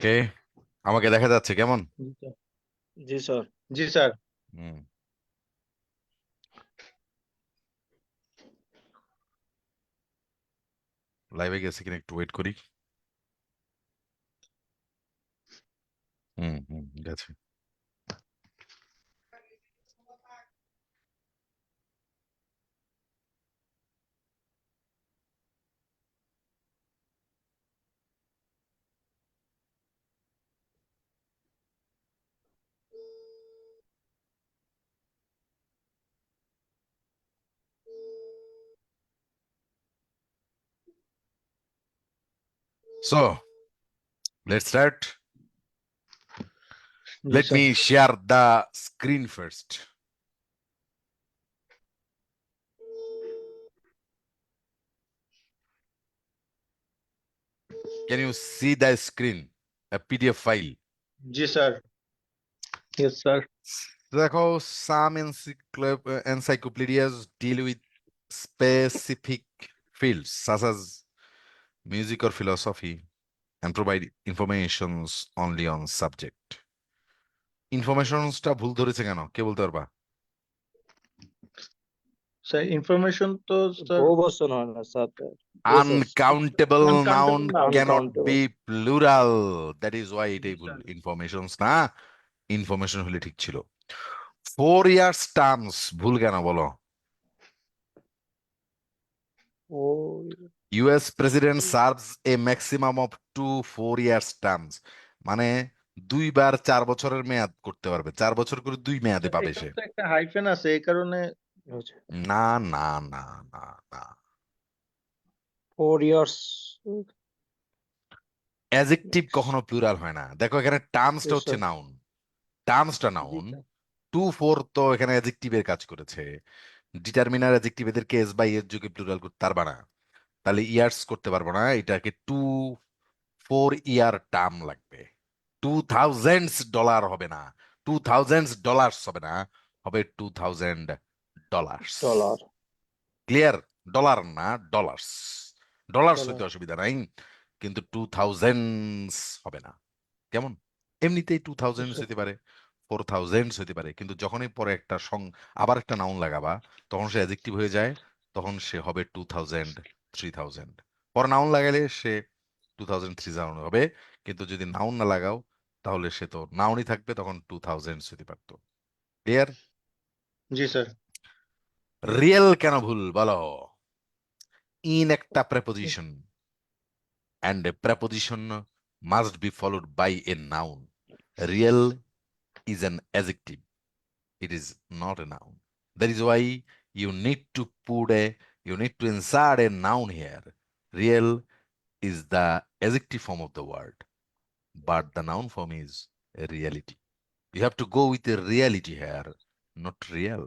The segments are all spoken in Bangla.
কে আমাকে দেখা যাচ্ছে কেমন? জি স্যার। জি স্যার। জি স্যার। হুম। লাইভে গেছে কিনা একটু ওয়েট করি। হুম হুম, গেছে। So let's start. G Let sir. me share the screen first. Can you see the screen? A PDF file. G sir. Yes sir. দেখো, some encyclopedias deal with specific fields such as music or philosophy and provide informations only on subject. ইনফরমেশনসটা ভুল ধরেছে কেন, কে বলতে পারবা? স্যার ইনফরমেশন তো স্যার বহুবচন হয় না sir. Yes sir. Uncountable noun uncountable noun. cannot uncountable. be plural. That is why জি এটাই ভুল। স্যার। ইনফরমেশনস না, ইনফরমেশন হলে ঠিক ছিল। 4 years টার্মস ভুল কেন বলো? ও US president serves a maximum of 4 years terms, মানে 2 বার 4 বছরের মেয়াদ করতে পারবে, 4 বছর করে 2 মেয়াদে স্যার পাবে এখানে সে। তো একটা হাইফেন আছে এই কারণে। আচ্ছা। না না না না না, 4 ইয়ার্স। অ্যাজেক্টিভ কখনো প্লুরাল হয় না। দেখো এখানে টার্মসটা ইয়েস হচ্ছে স্যার। নাউন, টার্মসটা জি নাউন। স্যার। 2 4 তো এখানে অ্যাজেক্টিভের কাজ করেছে। ডিটারমিনার অ্যাজেক্টিভ এদেরকে এস বাই এর যুগে প্লুরাল করতে পারবা না, তাহলে ইয়ার্স করতে পারবো না, এটাকে 4 year টার্ম লাগবে। $2000 হবে না, $2000 হবে না, হবে $2000। ডলার। ক্লিয়ার? ডলার না, ডলার্স। ডলার্স হইতে ডলার। অসুবিধা নাই, কিন্তু 2000 হবে না। কেমন? এমনিতেই 2000 হইতে পারে, 4000 হইতে পারে, কিন্তু যখনই পরে একটা আবার একটা নাউন লাগাবা, তখন সে অ্যাডজেক্টিভ হয়ে যায়, তখন সে হবে 2000, 3000। পর নাউন লাগালে সে 2003 হবে, কিন্তু যদি নাউন না লাগাও তাহলে সে তো নাউনই থাকবে, তখন 2000 হইতে পারতো। ক্লিয়ার? জি স্যার। রিয়েল কেন ভুল বলো? ইন একটা preposition, and a preposition must be followed by a noun. Real is an adjective, it is not a noun. That is why you need to insert a noun here. Real is the adjective form of the word, but the noun form is a reality. You have to go with a reality here, not real.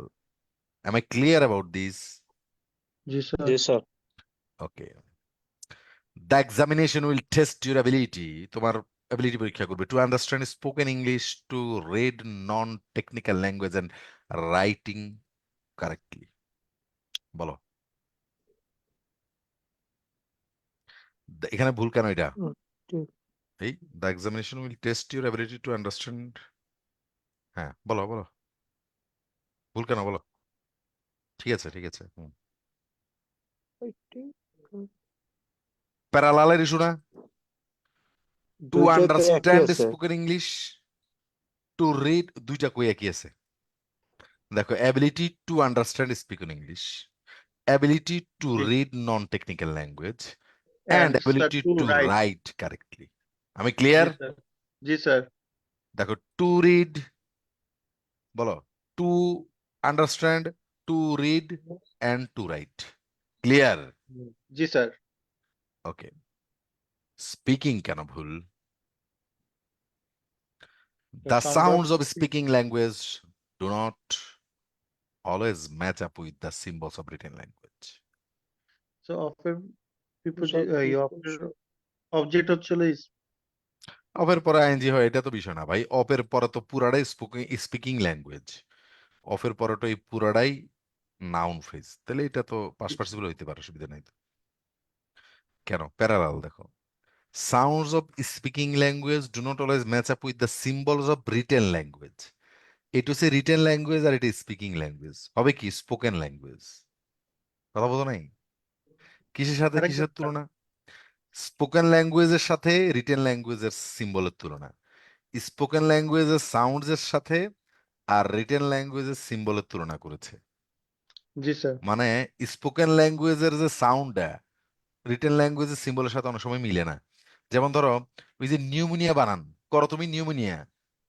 Am I clear about this? G sir. জি sir. Okay. The examination will test your ability, তোমার ability পরীক্ষা করবে, to understand spoken English, to read non-technical language and writing correctly. বলো, এখানে ভুল কেন এটা? ঠিক। এই the examination will test your ability to understand, হ্যাঁ বলো বলো, ভুল কেন বলো? ঠিক আছে ঠিক আছে। প্যারালালের ইস্যু না? টু দুই জায়গায় একই আন্ডারস্ট্যান্ড আছে। স্পোকেন ইংলিশ, টু রিড, দুইটা কই একই আছে। দেখো, ability to understand spoken English, ability to জি। read non-technical language, and and sir ability to to write. write correctly. আমি জি ক্লিয়ার? স্যার। জি স্যার। দেখো, টু রিড বলো, to understand, to read and to write. Clear? জি স্যার। ওকে। স্পিকিং কেন ভুল? The The sound of sounds of speaking language do not always match up with the symbols of written language. so অফের অবজেক্ট হচ্ছিল অপের পরে আইএনজি হয় এটা তো বিষয় না ভাই, অপের পরে তো পুরাটাই স্পিকিং ল্যাঙ্গুয়েজ, অফের পরোটা এই পুরাটাই নাউন ফ্রেজ, তাহলে এটা তো পাস পার্টিসিপল হইতে পারে, অসুবিধা নাই তো। কেন প্যারালাল? দেখো, Sounds of speaking language do not always match up with the symbols of written language. এটা হচ্ছে রিটেন ল্যাঙ্গুয়েজ আর এটা স্পিকিং ল্যাঙ্গুয়েজ, হবে কি স্পোকেন ল্যাঙ্গুয়েজ। কথা বলতো নাই, কিসের সাথে আরেকবার কিসের তুলনা? স্পোকেন ল্যাঙ্গুয়েজের সাথে রিটেন ল্যাঙ্গুয়েজের সিম্বলের তুলনা, স্পোকেন ল্যাঙ্গুয়েজের সাউন্ডসের সাথে আর রিটেন ল্যাঙ্গুয়েজের সিম্বলের তুলনা করেছে। জি স্যার মানে স্পোকেন ল্যাঙ্গুয়েজের যে সাউন্ডটা রিটেন ল্যাঙ্গুয়েজের সিম্বলের সাথে অনেক সময় মিলে না। যেমন ধরো ওই যে নিউমোনিয়া বানান করো তুমি, নিউমোনিয়া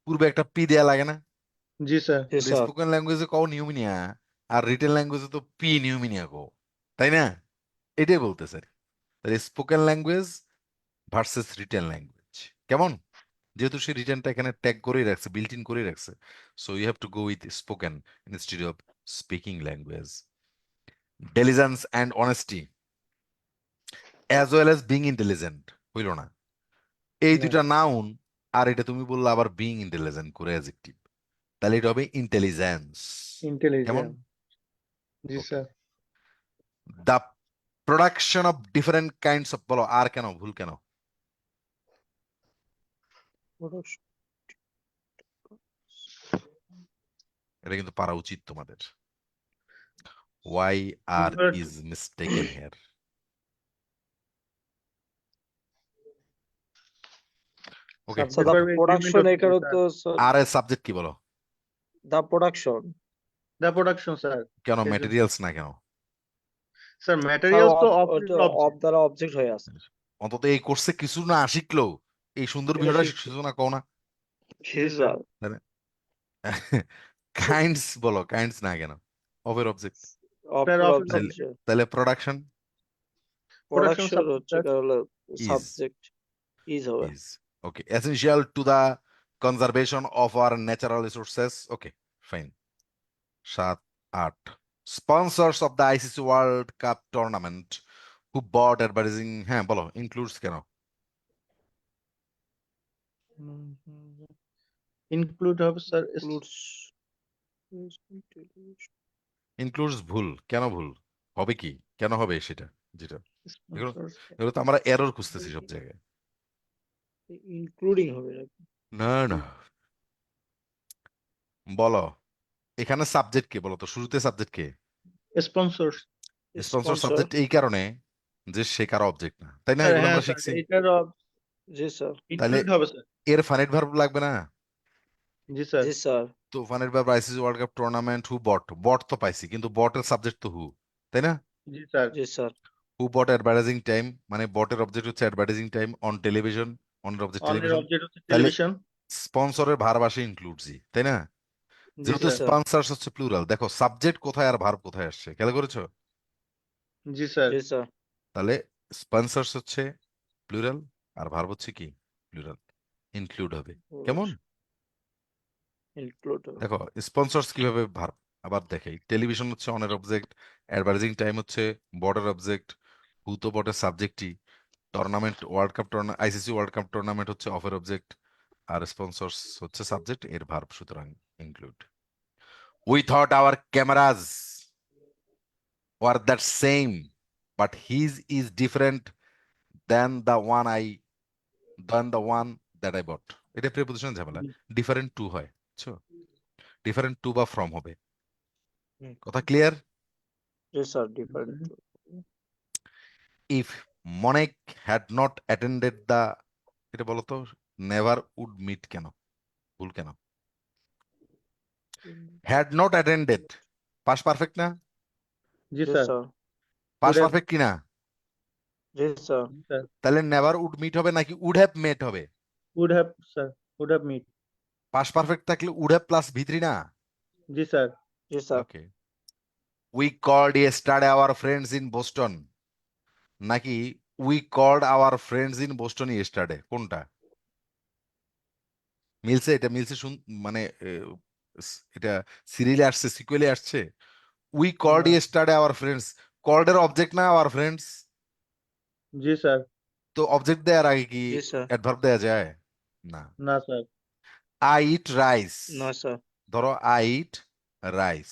পূর্বে একটা পি দেয়া লাগে না? জি স্যার জি স্যার স্পোকেন ল্যাঙ্গুয়েজে কও নিউমোনিয়া, আর রিটেন ল্যাঙ্গুয়েজে তো পি নিউমোনিয়া কও, তাই না? এটাই বলতে স্যার। তাহলে spoken language versus written language কেমন? যেহেতু সে রিটেনটা এখানে ট্যাগ করেই রাখছে, বিল্ট ইন করেই রাখছে, so you have to go with spoken instead of speaking language. Diligence and honesty as well as being intelligent হইল না? এই না দুইটা নাউন, আর এটা তুমি বললে আবার বিং ইন্টেলিজেন্ট করে অ্যাডজেক্টিভ, তাহলে এটা হবে ইন্টেলিজেন্স। কেমন? Intelligent G okay. Sir the production of different kinds of, বলো আর কেন ভুল কেন? এটা কিন্তু পারা উচিত তোমাদের। Why are But is mistaken here? Okay, So subject the verb agreement production হচ্ছে এখানে স্যার তো আর এর সাবজেক্ট কি বলো? the production the production sir কেন এই যে ম্যাটেরিয়ালস না কেন? স্যার ম্যাটেরিয়ালস তো অফ অবজেক্ট দ্বারা অবজেক্ট হয়ে আছে অন্তত এই কোর্সে কিছু না শিখলেও এই সুন্দর এটা বিষয়টা শিখছি শিখছো না, কও না? জি জি স্যার স্যার কাইন্ডস বলো, কাইন্ডস না কেন? অফের অবজেক্ট। অফ স্যার অফ তাহলে অবজেক্ট তাহলে প্রোডাকশন প্রোডাকশন প্রোডাকশন সাবজেক্ট হচ্ছে স্যার কারণ হলো ইজ সাবজেক্ট ইজ হবে is okay, essential to the conservation of our natural resources. Okay, fine. 7 8 sponsors of the ICC World Cup tournament who bought advertising, হ্যাঁ বলো, includes কেন? ইনক্লুড হবে স্যার includes ভুল কেন? ভুল হবে কি, কেন হবে সেটা? যেটা এগুলো স্পন্সরস এগুলো তো আমরা এরর খুঁজতেছি সব জায়গায়। ইনক্লুডিং হবে নাকি না না, বলো এখানে সাবজেক্ট কে বলো তো, শুরুতে সাবজেক্ট কে? স্পন্সরস স্পন্সর স্পন্সর সাবজেক্ট এই কারণে যে সে কারো অবজেক্ট না, তাই না? স্যার এগুলো হ্যাঁ আমরা স্যার শিখছি। এটার জি স্যার তাহলে ইনক্লুড হবে স্যার এর ফানিট ভার্ব লাগবে না? জি স্যার জি স্যার তো finite verb ICC World Cup tournament who bought, bought তো পাইছি, কিন্তু বটের সাবজেক্ট তো হু, তাই না? জি স্যার জি sir who bought advertising time, মানে বটের অবজেক্ট হচ্ছে অ্যাডভার্টাইজিং টাইম অন টেলিভিশন, অনের অবজেক্ট অনের টেলিভিশন। অবজেক্ট হচ্ছে তাহলে টেলিভিশন স্পন্সরের ভার্ব আসে ইনক্লুডসই, তাই না? জি যেহেতু জি স্যার স্যার স্পন্সরস হচ্ছে প্লুরাল, দেখো সাবজেক্ট কোথায় আর ভার্ব কোথায় আসছে, খেয়াল করেছো? জি স্যার জি স্যার তাহলে স্পন্সরস হচ্ছে প্লুরাল আর ভার্ব হচ্ছে কি প্লুরাল, ইনক্লুড হবে। কেমন? ইনক্লুড দেখো স্পন্সরস কিভাবে ভার্ব, আবার দেখাই। টেলিভিশন হচ্ছে অনের অবজেক্ট, অ্যাডভার্টাইজিং টাইম হচ্ছে বটের অবজেক্ট, হু তো বটের সাবজেক্টই, tournament World Cup ICC World Cup tournament হচ্ছে অফের অবজেক্ট, আর স্পন্সরস হচ্ছে সাবজেক্ট, এর ভার্ব, সুতরাং include. We thought our cameras were that same but his is different than the one I than the one that I bought. এটা প্রিপোজিশন ঝামেলা, ডিফারেন্ট টু হয়, বুঝছো? ডিফারেন্ট টু বা ফ্রম হবে। কথা ক্লিয়ার? জি sir different if Monica had not attended the, এটা বলো তো নেভার উড মিট কেন? ভুল কেন? Had not attended past perfect না? জি জি sir sir past Would have- perfect কিনা? জি স্যার জি স্যার তাহলে নেভার উড মিট হবে নাকি উড হ্যাভ মেট হবে? would have sir would have meet past perfect থাকলে উড হ্যাভ প্লাস ভি3 না? জি স্যার জি sir okay. We called yesterday our friends in Boston, নাকি we called our friends in Boston yesterday, কোনটা মিলছে? এটা মিলছে মানে এটা সিরিয়ালে আসছে, সিকুয়েলে আসছে। উই কল্ড না ইয়েস্টারডে আওয়ার ফ্রেন্ডস, কল্ড এর অবজেক্ট না আওয়ার ফ্রেন্ডস? জি স্যার তো অবজেক্ট দেওয়ার আগে কি জি স্যার অ্যাডভার্ব দেওয়া যায়? না। না স্যার আই ইট রাইস, না স্যার ধরো আই ইট রাইস,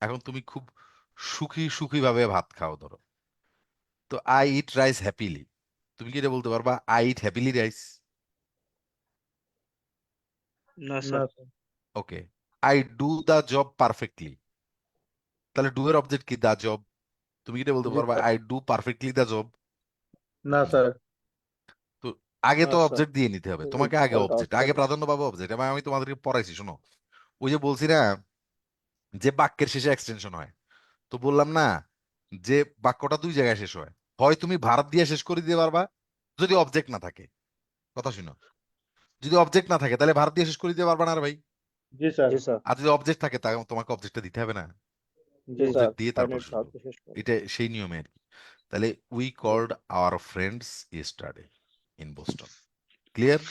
এখন তুমি খুব সুখী সুখী ভাবে ভাত খাও ধরো, তো আই ইট রাইস হ্যাপিলি, তুমি কি এটা বলতে পারবা I eat happily rice? No, No, sir. sir. Okay, I do the job perfectly, তাহলে ডু এর অবজেক্ট কি? The job. তুমি কি এটা বলতে Yes, পারবা sir. I do perfectly the job? No, না। sir. তো আগে No, তো sir. অবজেক্ট দিয়ে নিতে হবে, This is তোমাকে আগে called অবজেক্ট, আগে observation. প্রাধান্য পাবো অবজেক্ট। এবং আমি তোমাদেরকে পড়াইছি, শোনো, ওই যে বলছি না যে বাক্যের শেষে এক্সটেনশন হয়, তো বললাম না যে বাক্যটা দুই জায়গায় শেষ হয়, হয় তুমি ভার্ব দিয়ে শেষ করে দিতে পারবা যদি অবজেক্ট না থাকে। কথা শুনো, যদি অবজেক্ট না থাকে তাহলে ভার্ব দিয়ে শেষ করে দিতে পারবা না রে ভাই। Yes, sir. Yes, sir. আর যদি অবজেক্ট থাকে তাহলে তোমাকে অবজেক্টটা দিতে হবে না, Yes, Yes, sir. অবজেক্ট দিয়ে তারপর Finite শুরু। verb শেষ করো। এটা সেই নিয়মে আর কি। তাহলে we called our friends yesterday in Boston. Clear?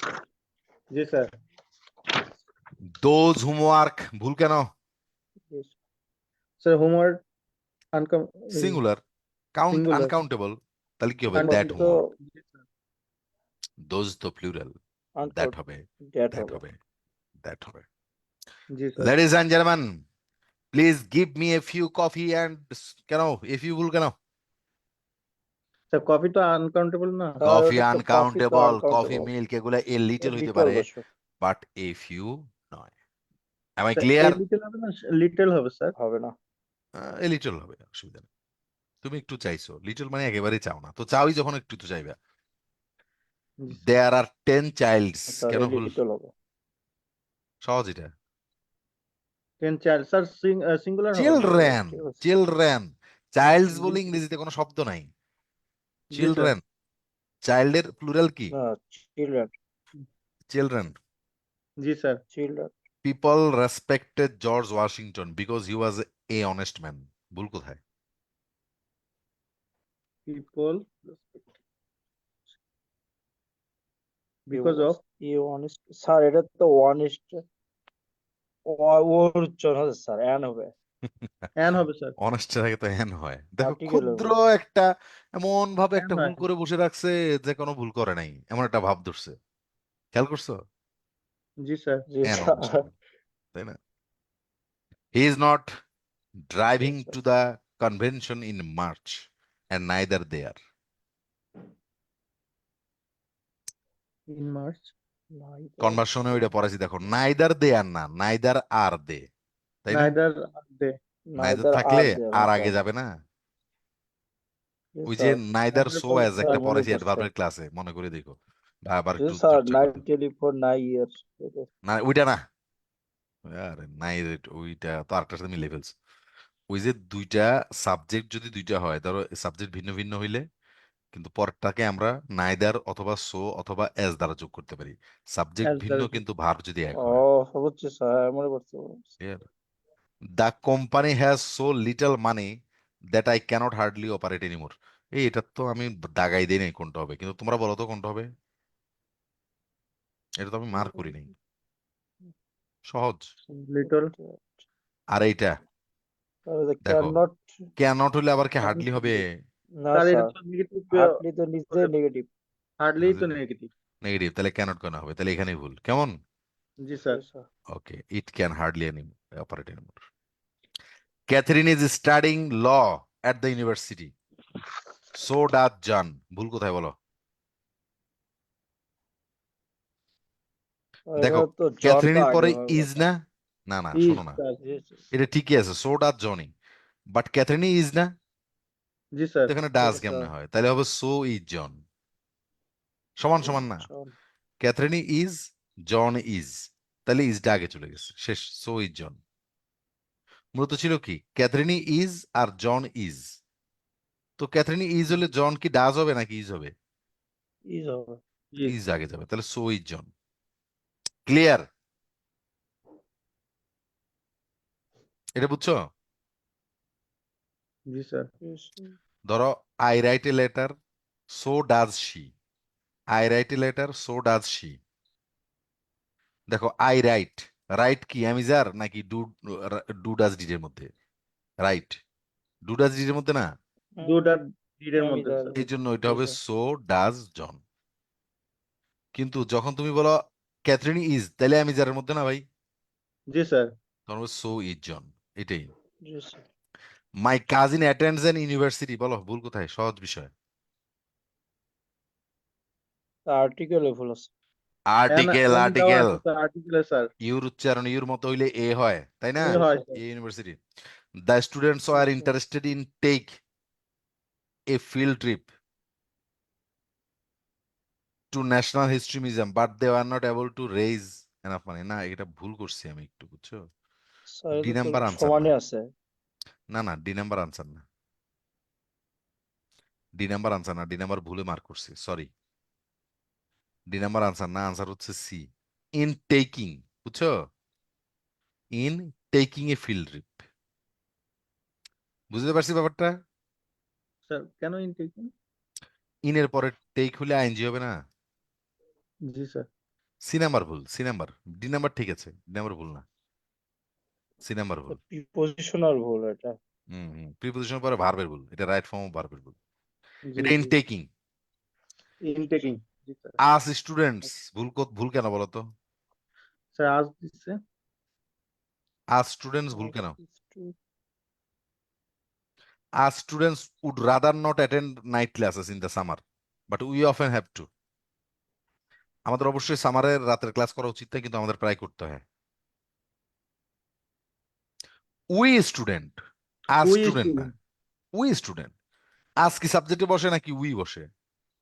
yes, sir. Those homework ভুল কেন? Yes. Sir, homework uncom singular, count singular. Uncountable, তাহলে কি হবে? And দ্যাট তো হোমওয়ার্ক। yes, sir. দোজ তো প্লুরাল, দ্যাট uncount হবে, that দ্যাট হবে। হবে, দ্যাট হবে। Yes, sir. Ladies and gentleman, please give me a few coffee and, কেন এ ফিউ ভুল কেন? Sir, coffee to uncountable na. Sir coffee ওটা তো কফি তো আনকাউন্টেবল, কফি আনকাউন্টেবল। মিল্ক এগুলা এ লিটল হইতে লিটল পারে, বসবে। বাট এ ফিউ নয়। Am I Sir, clear? a little হবে না, little হবে sir. হবে না। এ লিটল হবে, অসুবিধা নেই। তুমি একটু চাইছো, লিটল মানে একেবারেই চাও না, তো চাওই যখন একটু তো চাইবে। Yes, sir. দেয়ার আর 10 চাইল্ডস, স্যার কেন এই ভুল? লিটল হবে। সহজ এটা। 10 child. Sir, singular হবে না? চিলড্রেন, ঠিক আছে। চিলড্রেন। চাইল্ডস Yes, বলে sir. ইংরেজিতে কোনো শব্দ নাই। Yes, sir. চিলড্রেন, চাইল্ডের প্লুরাল কি? না, children. Children. Yes, sir. Children. People respected George Washington because he was a honest man. ভুল কোথায়? People because of you honest. Sir এটা তো অনেস্ট ওর উচ্চারণ হবে স্যার, অ্যান হবে। and হবে sir. অনেস্ট থাকে তো হ্যান হয়। দেখো আর্টিকেল ক্ষুদ্র হবে। একটা এমন ভাবে And একটা ভুল হয়। করে বসে রাখছে যে কোনো ভুল করে নাই, এমন একটা ভাব ধরছে। খেয়াল করছো? Yes, sir. G an sir. Honest man, তাই না? He is not driving Yes, sir. To the convention in March and neither they are. In March. কনভার্সনে ওইটা পড়াইছি, দেখো নাইদার দে আর না, নাইদার আর দে, তাই না? Neither are they. Neither Neither থাকলে are there, আর না আগে স্যার। যাবে না। Yes, ওই যে sir. Neither Neither so for as একটা স্যার মনে পড়াইছি পড়ছে। অ্যাডভার্বের ক্লাসে, মনে করে দেখো বা আবার Yes, একটু sir. চর্চা Night করো। telephone, 9 years. না ওইটা না, আরে নাই ওইটা তো আরেকটার সাথে মিলে ফেলছে। ওই যে দুইটা সাবজেক্ট যদি দুইটা হয়, ধরো সাবজেক্ট ভিন্ন ভিন্ন হইলে কিন্তু পরেরটাকে আমরা নাইদার অথবা সো অথবা এস দ্বারা যোগ করতে পারি। সাবজেক্ট As ভিন্ন the কিন্তু ভার্ব যদি এক ও হয়। বুঝছি স্যার, মনে পড়ছে। The company has so little money that I cannot hardly operate anymore. এটা তো আমি দাগাই দিই নাই কোনটা হবে, কিন্তু তোমরা বলো তো কোনটা হবে। এটা তো আমি মার্ক করি নাই। সহজ। little. আর এইটা দেখো, ক্যানট। ক্যানট হলে আবার কি হার্ডলি হবে? না Sir, এটা স্যার, তো negative হার্ডলি তো নিজে নেগেটিভ। hardly তো negative. নেগেটিভ, তাহলে ক্যানট কেন হবে? তাহলে এখানেই ভুল। কেমন? Yes, sir. Okay, it can hardly operate anymore. Catherine is studying law at the university, so does John. ভুল কোথায় বলো? দেখো তো জন তো ক্যাথরিনের আগে পরে হবে ইজ না, না না Is, শোনো না, sir. এটা ঠিকই আছে, so does Johnny, but Catherine is না, Yes, sir. তো এখানে ডাজ Yes, কেমনে sir. হয়? তাহলে হবে সো ইজ জন। সমান সমান না? ক্যাথরিন ইজ, জন ইজ, তাহলে ইজটা আগে চলে গেছে, শেষ। So is John. মূলত ছিল কি ক্যাথরিন ইজ আর জন ইজ, তো ক্যাথরিন ইজ হলে জন কি ডাজ হবে নাকি ইজ হবে? ইজ হবে। Is. ইজ আগে যাবে, তাহলে সো ইজ জন। ক্লিয়ার? এটা বুঝছো? Yes, sir. ধরো I write a letter, so does she. I write a letter, so does she. দেখো আই রাইট, রাইট কি আমি যার নাকি ডু, ডু ডাজ ডিড এর মধ্যে? রাইট, ডু ডাজ ডিড এর মধ্যে না, Do that deed এর আমি মধ্যে, জানি। sir. এই জন্য এটা হবে Yes, sir. সো ডাজ জন। কিন্তু যখন তুমি বলো ক্যাথরিন ইজ, তাহলে আমি যার মধ্যে না ভাই, Yes, sir. তখন হবে সো ইজ জন। এটাই। Yes, sir. My cousin attends an university, বলো ভুল কোথায়? সহজ বিষয়। আর্টিকেলে ভুল আছে। আর্টিকেল N দেওয়া আর্টিকেল আছে স্যার, আর্টিকেলে স্যার। ইউর উচ্চারণ ইউর মতো হইলে এ হয়, তাই না? এ Yes, হয় sir. Sir. A university. The students Yes, আর sir. Interested in take a field trip to national history museum but they are not able to raise enough money. না, এটা ভুল করছি আমি একটু, বুঝছো? স্যার ডি এটা তো নাম্বার আনসার না। সমানে আছে। না না, ডি নাম্বার আনসার না, ডি নাম্বার আনসার না, ডি নাম্বার ভুলে মার্ক করছি, সরি। ডি নাম্বার আনসার না, আনসার হচ্ছে সি, ইন টেকিং, বুঝছো? In taking a field trip. বুঝতে পারছি ব্যাপারটা? স্যার, কেন ইনটেকিং? ইনের পরে টেক হলে আইনজি হবে না? জি স্যার। সি নাম্বার ভুল, সি নাম্বার। ডি নাম্বার ঠিক আছে, ডি নাম্বার ভুল না, সি নাম্বার ভুল। প্রিপোজিশনাল ভুল এটা। হুম হুম, প্রিপোজিশন পরে ভার্বের ভুল, এটা রাইট ফর্ম অফ ভার্বের ভুল। জি এটা ইন জি, টেকিং। ইনটেকিং। জি স্যার। আস স্টুডেন্টস, ভুল কেন বলো তো? স্যার আজ দিচ্ছে। আস স্টুডেন্টস ভুল কেন? Two. As students would rather not attend night classes in the summer, but we often have to. আমাদের অবশ্যই সামারের রাতের ক্লাস করা উচিত না, কিন্তু আমাদের প্রায় করতে হয়। We student, us we student না, স্টুডেন্ট। We student. আজ কি সাবজেক্টে বসে নাকি উই বসে?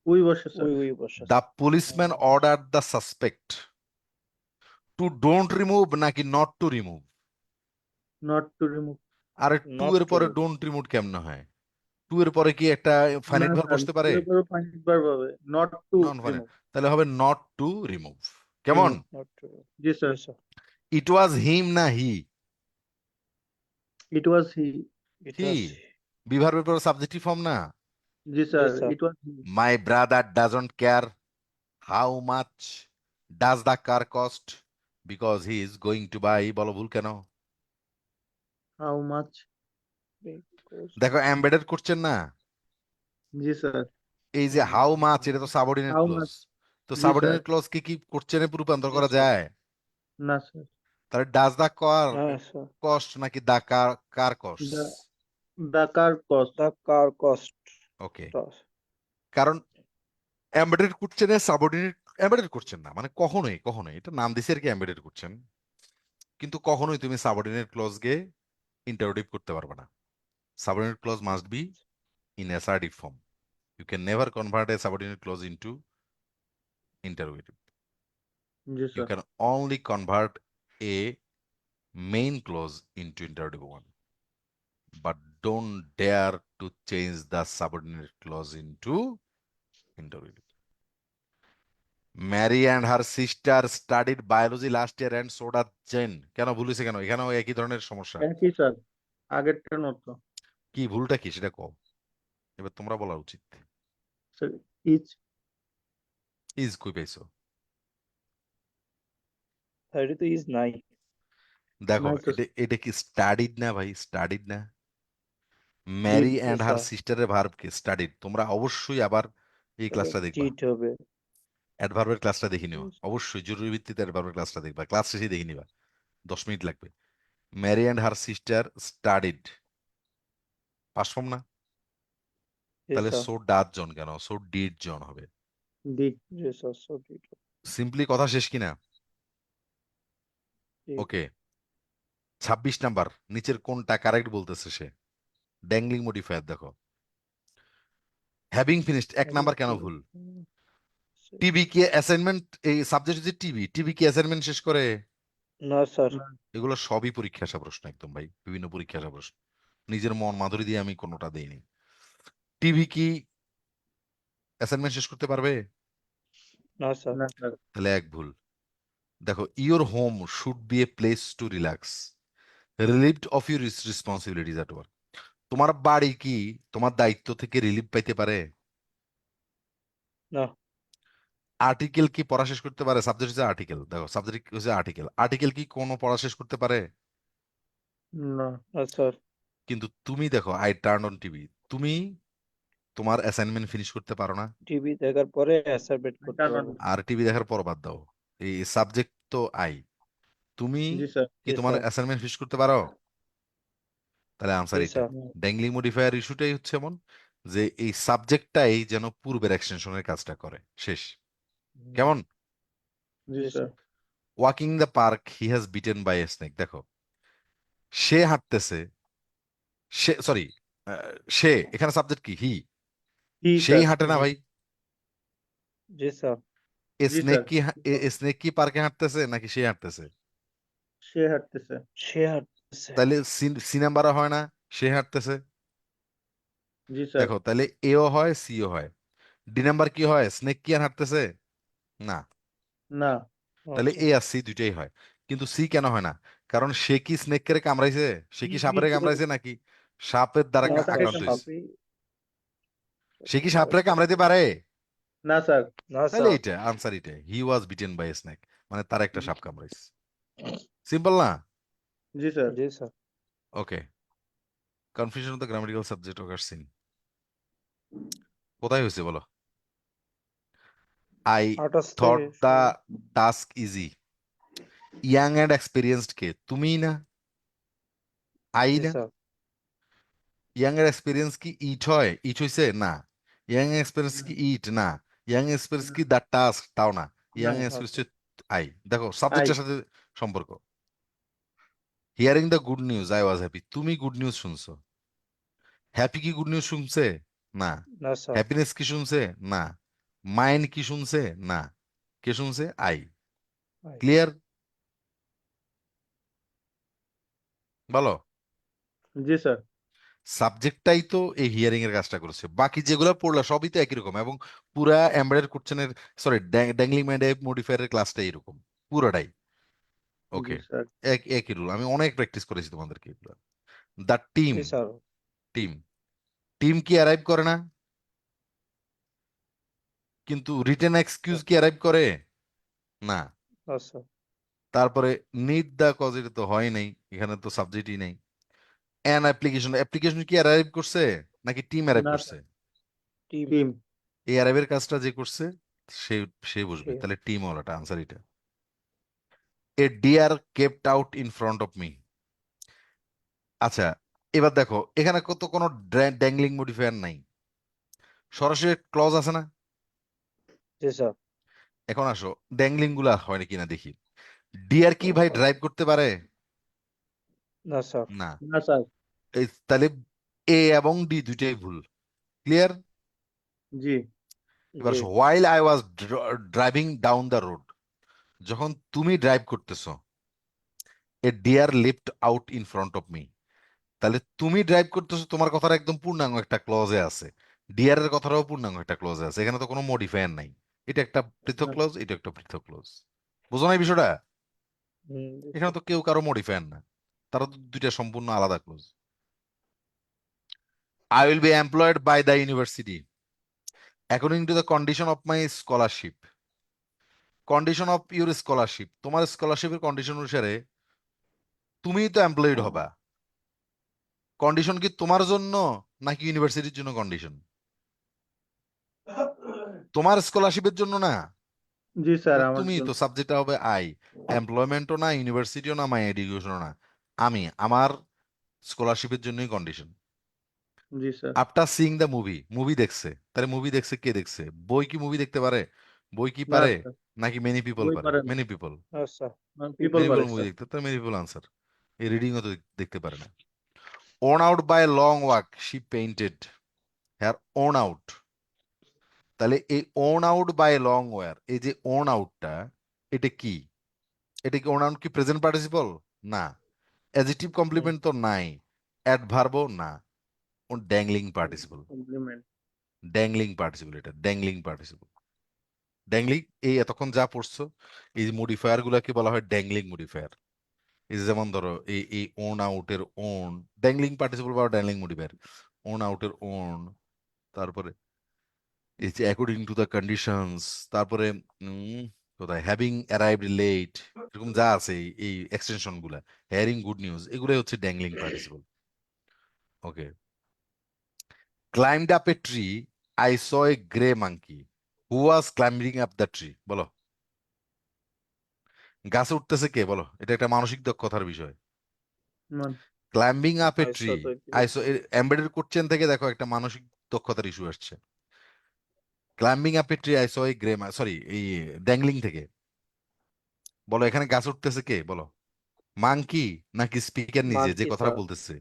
উই বসে স্যার। উই বসে দ্য আছে। Policeman order the suspect to don't remove নাকি not to remove? Not to remove. আরে টু Not এর to পরে remove. ডোন্ট রিমুভ কেমনে হয়? টু এর পরে কি একটা না ফাইনাইট ভার্ব স্যার, বসতে পারে? ফাইনাইট ভার্ব হবে, not to non finite, remove. তাহলে হবে নট টু রিমুভ। কেমন? রিমুভ। Not to remove. জি sir. Yes, sir. It was him না he? It was he. It he was. বিভার্বের পর সাবজেক্টিভ ফর্ম না? জি sir, Yes, sir. It was he. My brother doesn't care how much does the car cost because he is going to buy. বলো ভুল কেন? How much. Because. দেখো এমবেডেড করছেন না, জি স্যার। এই যে হাউ মাচ, এটা তো সাবঅর্ডিনেট হাউ ক্লজ। মাচ। তো জি স্যার। সাবঅর্ডিনেট ক্লজ কে কি কোশ্চেনে রূপান্তর করা Yes, sir. যায়? না স্যার। তাহলে does the car Yes, sir. Cost নাকি the car car cost? The the car cost. The car cost. Okay, Cost. কারণ এমবেডেড কোশ্চেনে সাবঅর্ডিনেট এমবেডেড করছেন না, মানে কখনোই কখনোই, এটা নাম দিছে আর কি এমবেডেড করছেন, কিন্তু কখনোই তুমি সাবঅর্ডিনেট ক্লজকে ইন্টারোগেটিভ করতে পারবে না। Subordinate clause must be in assertive form. You can never convert a subordinate clause into interrogative. G You sir. can only convert a main clause into interrogative one. But don't dare to change the subordinate clause into interrogative. Mary and her sister studied biology last year and so did Jane. কেন ভুল হয়েছে কেন? এখানেও একই ধরনের সমস্যা। একই স্যার, আগেরটার মতো। কি ভুলটা কি সেটা কও, এবার তোমরা বলা উচিত। Sir is. ইজ কই পাইছো? 32 is 9. দেখো নাই তো এটা এটা কি স্টাডিড না ভাই? স্টাডিড না? Did. Mary and Yes, her sir. সিস্টারের ভার্ব কি স্টাডিড? তোমরা অবশ্যই আবার এই ক্লাসটা দেখবা, Did হবে। অ্যাডভার্বের ক্লাসটা দেখে নিও, Yes. অবশ্যই জরুরি ভিত্তিতে অ্যাডভার্বের ক্লাসটা দেখবা, ক্লাস শেষে দেখে নিবা, 10 মিনিট লাগবে। Mary and her sister studied, past form না? Yes, তাহলে sir. সো ডাজ জন কেন? সো ডিড জন হবে। Did. Yes, sir. So did. Simply কথা শেষ কিনা? Did. ওকে, 26 নাম্বার, নিচের কোনটা কারেক্ট বলতেছে সে? ড্যাংলিং মডিফায়ার দেখো। হ্যাভিং ফিনিশড, এক নাম্বার কেন ভুল? টিভি কি অ্যাসাইনমেন্ট, এই সাবজেক্ট যে টিভি, টিভি কি অ্যাসাইনমেন্ট শেষ করে? না, স্যার। এগুলো সবই পরীক্ষা আসা প্রশ্ন, একদম ভাই, বিভিন্ন পরীক্ষা আসা প্রশ্ন, নিজের মন মাধুরী দিয়ে আমি কোনোটা দেইনি। টিভি কি অ্যাসাইনমেন্ট শেষ করতে পারবে? না, স্যার। না স্যার। তাহলে এক ভুল। দেখো, your home should B a place to relax, relieved of your responsibilities at work. তোমার বাড়ি কি তোমার দায়িত্ব থেকে রিলিফ পাইতে পারে? না। আর্টিকেল কি পড়া শেষ করতে পারে? সাবজেক্ট হচ্ছে আর্টিকেল, দেখো সাবজেক্ট হচ্ছে আর্টিকেল, আর্টিকেল কি কোনো পড়া শেষ করতে পারে? না। না, স্যার। কিন্তু তুমি দেখো, আই টার্ন অন টিভি, তুমি তোমার অ্যাসাইনমেন্ট ফিনিশ করতে পারো না? টিভি দেখার পরে অ্যাসাইনমেন্ট করতে টার্ন অন। পারবো। আর টিভি দেখার পর বাদ দাও, এই সাবজেক্ট তো আই, তুমি জি স্যার। কি Yes, তোমার sir. অ্যাসাইনমেন্ট ফিনিশ করতে পারো? তাহলে আনসার Yes, এটা। sir. ড্যাংলিং মডিফায়ার ইস্যুটাই হচ্ছে এমন যে এই সাবজেক্টটাই যেন পূর্বের এক্সটেনশনের কাজটা করে, শেষ। কেমন? জি জি sir sir walking the park he has bitten by a snake. দেখো, সে হাঁটতেছে, সে সরি, সে এখানে সাবজেক্ট কি? হি। হি সেই স্যার হাঁটে না ভাই। জি স্যার এ জি স্নেক স্যার কি স্নেক কি পার্কে হাঁটতেছে নাকি সে হাঁটতেছে? সে হাঁটতেছে সে হাঁটতেছে তাহলে সি নাম্বারও হয় না, সে হাঁটতেছে। জি স্যার দেখো, তাহলে এও হয় সিও হয়। ডি নাম্বার কি হয়? স্নেক কি আর হাঁটতেছে? না। না তাহলে আচ্ছা এ আর সি দুইটাই হয়। কিন্তু সি কেন হয় না? কারণ সে কি স্নেককে কামড়াইছে? সে কি সাপের কামড়াইছে নাকি সাপের দ্বারা না স্যার আক্রান্ত হয়েছে? সাপই সে কি সাপরে কামড়াইতে পারে? না স্যার না তাহলে স্যার এটা আনসার, এটা he was bitten by snake, মানে তার একটা সাপ কামড়াইছে। সিম্পল না? জি স্যার জি sir okay. Confusion of the grammatical subject occur seen কোথায় হয়েছে বলো? আই 28 থট থেকে দ্য শুরু। Task easy. Young and experienced কে? তুমিই না? আই জি না? স্যার ইয়াং এর এক্সপিরিয়েন্স কি ইট হয়? ইট হইছে না। ইয়াং এক্সপিরিয়েন্স কি ইট না। ইয়াং এক্সপিরিয়েন্স কি দ্য টাস্ক? তাও না। না ইয়াং না এক্সপিরিয়েন্স স্যার আই। দেখো আই সাবজেক্টের সাথে সম্পর্ক। Hearing the good news I was happy. তুমি গুড নিউজ শুনছো। হ্যাপি কি গুড নিউজ শুনছে? না। না স্যার হ্যাপিনেস কি শুনছে? না। মাইন্ড কি শুনছে? না। কে শুনছে? আই। আই। ক্লিয়ার? বলো। জি স্যার সাবজেক্টটাই তো এই হিয়ারিং এর কাজটা করেছে, বাকি যেগুলো পড়লা সবই তো একই রকম। এবং পুরা এমবেডেড কোশ্চেনের, সরি, ড্যাংলিং মডিফায়ারের ক্লাসটা এরকম পুরোটাই। জি ওকে। স্যার একই রুল, আমি অনেক প্র্যাকটিস করেছি তোমাদেরকে এগুলো। The team. G sir team. Team কি অ্যারাইভ করে না? কিন্তু রিটেন এক্সকিউজ কি অ্যারাইভ করে? না। না স্যার তারপরে নিড দ্য কজ, এটা তো হয় নাই, এখানে তো সাবজেক্টই নেই। অ্যান অ্যাপ্লিকেশন, অ্যাপ্লিকেশন কি অ্যারাইভ করছে নাকি টিম অ্যারাইভ না করছে? স্যার টিম টিম এই অ্যারাইভের কাজটা যে করছে সে সে বসবে, সে তাহলে টিম ওয়ালাটা আনসার এটা। A deer kept out in front of me. আচ্ছা, এবার দেখো এখানে কত কোনো ড্যাংলিং মডিফায়ার নাই, সরাসরি ক্লজ আছে না। জি স্যার এখন আসো, ড্যাংলিং গুলা হয় না কিনা দেখি। ডিয়ার কি ভাই ড্রাইভ করতে পারে? না স্যার না। না স্যার এই তাহলে এ এবং ডি দুইটাই ভুল। ক্লিয়ার? জি এবার জি while I was driving down the road, যখন তুমি ড্রাইভ করতেছো, a deer leapt out in front of me. তাহলে তুমি ড্রাইভ করতেছো, তোমার কথাটা একদম পূর্ণাঙ্গ একটা ক্লজে আছে। ডিয়ার এর কথাটাও পূর্ণাঙ্গ একটা ক্লজে আছে, এখানে তো কোনো মডিফায়ার নাই। এটা একটা পৃথক না ক্লজ, এটা একটা পৃথক ক্লজ। বুঝো না এই বিষয়টা? জি এখানে স্যার তো কেউ কারো মডিফায়ার না, তারা তো দুইটা সম্পূর্ণ আলাদা clause. I will be employed by the university according to the condition of my scholarship. Condition of your scholarship, তোমার স্কলারশিপের কন্ডিশন অনুসারে তুমিই তো এমপ্লয়েড হবা। কন্ডিশন কি তোমার জন্য নাকি ইউনিভার্সিটির জন্য কন্ডিশন? তোমার স্কলারশিপের জন্য না। জি স্যার তাহলে আমার তুমি তো, জন্য সাবজেক্টটা হবে আই। এমপ্লয়মেন্টও না, ইউনিভার্সিটিও না, মাই এডুকেশনও না। আমি আমার স্কলারশিপের জন্যই condition. G sir after seeing the movie, movie দেখছে, তাহলে মুভি দেখছে কে দেখছে? বই কি মুভি দেখতে পারে? বই কি না পারে? স্যার নাকি মেনি পিপল বই পারে? পারে না মেনি পিপল। না স্যার পিপল মেনি পিপল পারে পিপল মুভি স্যার দেখতে, তাহলে মেনি পিপল আনসার। এই রিডিংও তো দেখতে পারে না। Worn out by long walk she painted here worn out. তাহলে এই worn out by long war, এই যে ওন আউটটা, এটা কি? এটা কি ওন আউট কি প্রেজেন্ট পার্টিসিপল? না। অ্যাডজেক্টিভ কমপ্লিমেন্ট তো নাই। অ্যাডভার্বও না। Dangling participle. Complement dangling participle, এটা ড্যাংলিং পার্টিসিপল। ড্যাংলিং, এই এতক্ষণ যা পড়ছো, এই মডিফায়ার গুলাকে বলা হয় ড্যাংলিং মডিফায়ার। এই যে যেমন ধরো এই এই ওন আউটের ওন, ড্যাংলিং পার্টিসিপল বা ড্যাংলিং মডিফায়ার। ওন আউটের ওন, তারপরে এই যে অ্যাকর্ডিং টু দ্য কন্ডিশনস, তারপরে উম, কোথায় হ্যাভিং অ্যারাইভড লেট, এরকম যা আছে এই এক্সটেনশন গুলা, হেয়ারিং গুড নিউজ, এগুলাই হচ্ছে dangling participle. Okay. Climbed up a tree I saw a grey monkey who was climbing up the tree. বলো, গাছে উঠতেছে কে? বলো, এটা একটা মানসিক দক্ষতার বিষয়। ক্লাইম্বিং আপ এ ট্রি, আইসো তো আইসো, এমবেডেড কোশ্চেন থেকে দেখো একটা মানসিক দক্ষতার ইস্যু আসছে। Climbing up a tree I saw a grey sorry এই ড্যাংলিং থেকে বলো এখানে গাছ উঠতেছে কে বলো, মাংকি নাকি স্পিকার নিজে যে মাঙ্কি কথাটা স্যার। বলতেছে?